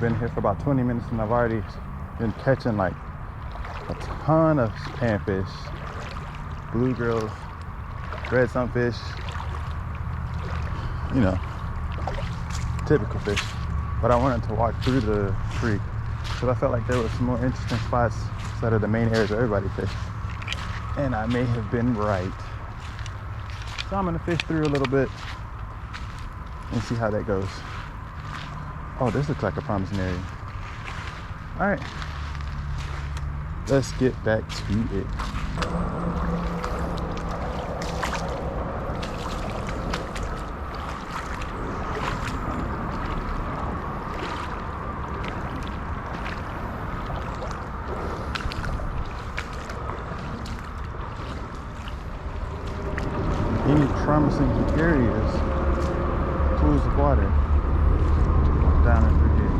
been here for about 20 minutes and I've already been catching like a ton of panfish, bluegills, red sunfish, you know, typical fish. But I wanted to walk through the creek because I felt like there was some more interesting spots instead of the main areas where everybody fished. And I may have been right. So I'm gonna fish through a little bit and see how that goes. Oh, this looks like a promising area. All right, let's get back to it. Any promising areas, pools of water down in through here.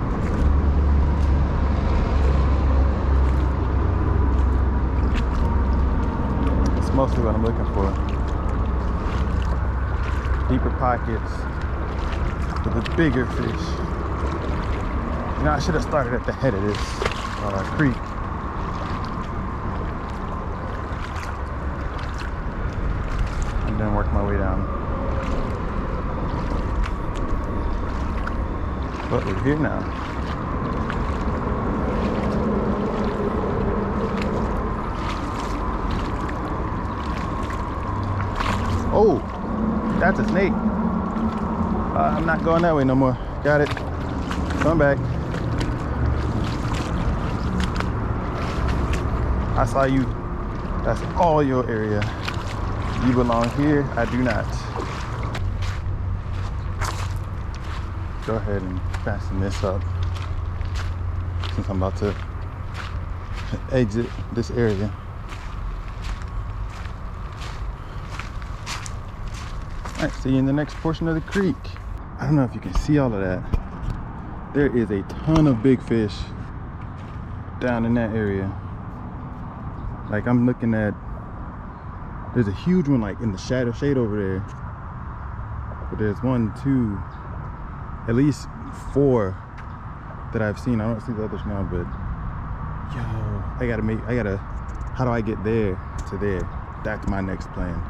It's mostly what I'm looking for. Deeper pockets with the bigger fish. You know, I should have started at the head of this creek. Then work my way down. But we're here now. Oh, that's a snake. I'm not going that way no more. Got it. Come back. I saw you. That's all your area. You belong here, I do not. Go ahead and fasten this up since I'm about to exit this area. All right, see you in the next portion of the creek. I don't know if you can see all of that. There is a ton of big fish down in that area. Like I'm looking at, there's a huge one like in the shade over there. But there's 1, 2, at least 4 that I've seen. I don't see the others now, but yo, how do I get there to there? That's my next plan.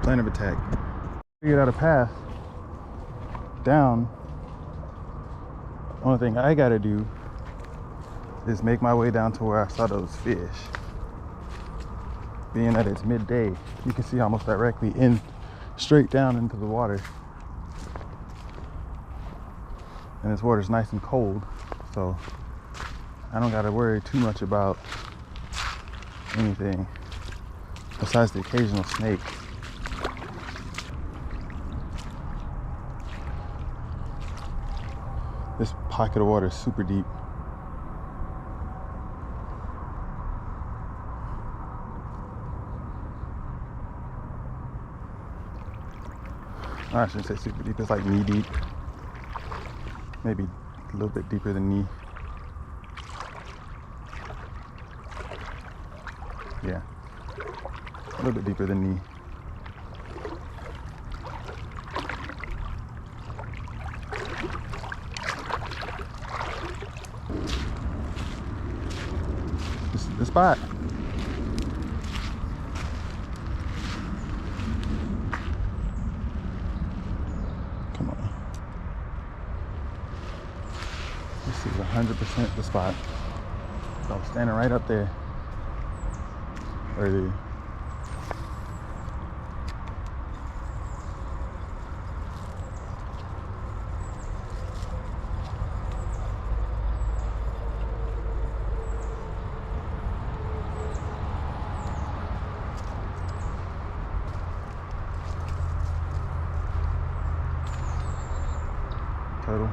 Plan of attack. Figured out a path down. Only thing I gotta do is make my way down to where I saw those fish. Being that it's midday, you can see almost directly in, straight down into the water. And this water's nice and cold, so I don't gotta worry too much about anything besides the occasional snake. This pocket of water is super deep. I shouldn't say super deep, it's like knee deep. Maybe a little bit deeper than knee. Yeah, a little bit deeper than knee. This is the spot. This is 100% the spot. So I'm standing right up there. Right there. Turtle.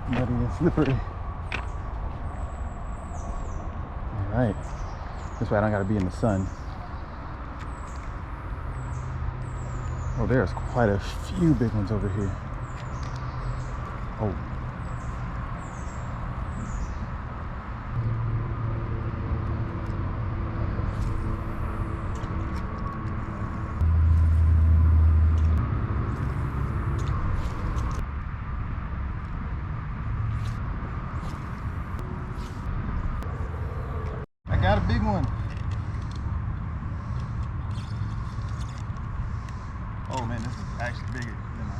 Muddy and slippery. Alright. This way I don't gotta be in the sun. Oh, there's quite a few big ones over here. Oh. Oh man, this is actually bigger than I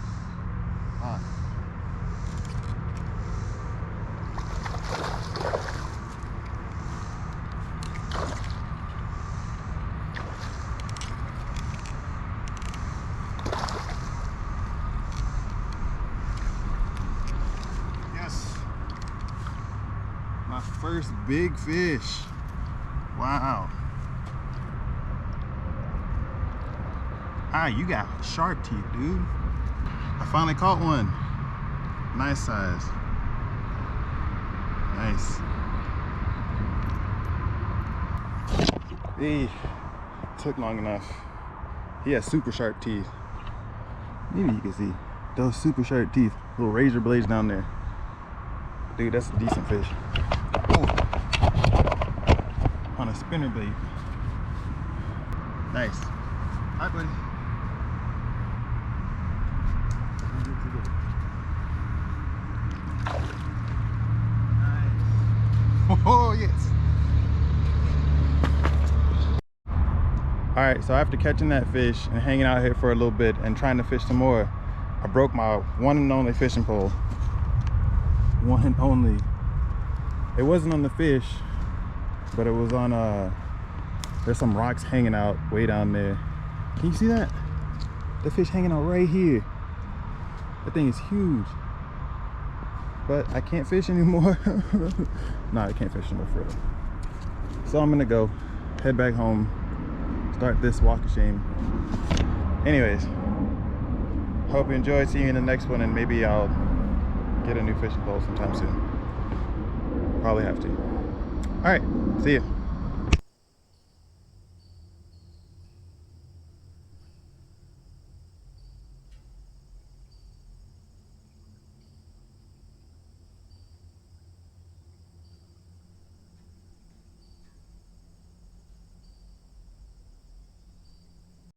thought. Yes, my first big fish. Wow. Ah, you got sharp teeth, dude. I finally caught one. Nice size. Nice. Hey, took long enough. He has super sharp teeth. Maybe you can see those super sharp teeth. Little razor blades down there. Dude, that's a decent fish. Oh. On a spinner bait. Nice. Hi, buddy. Nice. Oh, yes. All right, so after catching that fish and hanging out here for a little bit and trying to fish some more, I broke my one and only fishing pole. One and only. It wasn't on the fish, but it was on there's some rocks hanging out way down there. Can you see that? The fish hanging out right here. That thing is huge. But I can't fish anymore. No, I can't fish anymore for real. So I'm gonna go head back home, start this walk of shame. Anyways, hope you enjoyed. See you in the next one, and maybe I'll get a new fishing pole sometime soon. Probably have to. All right, see you.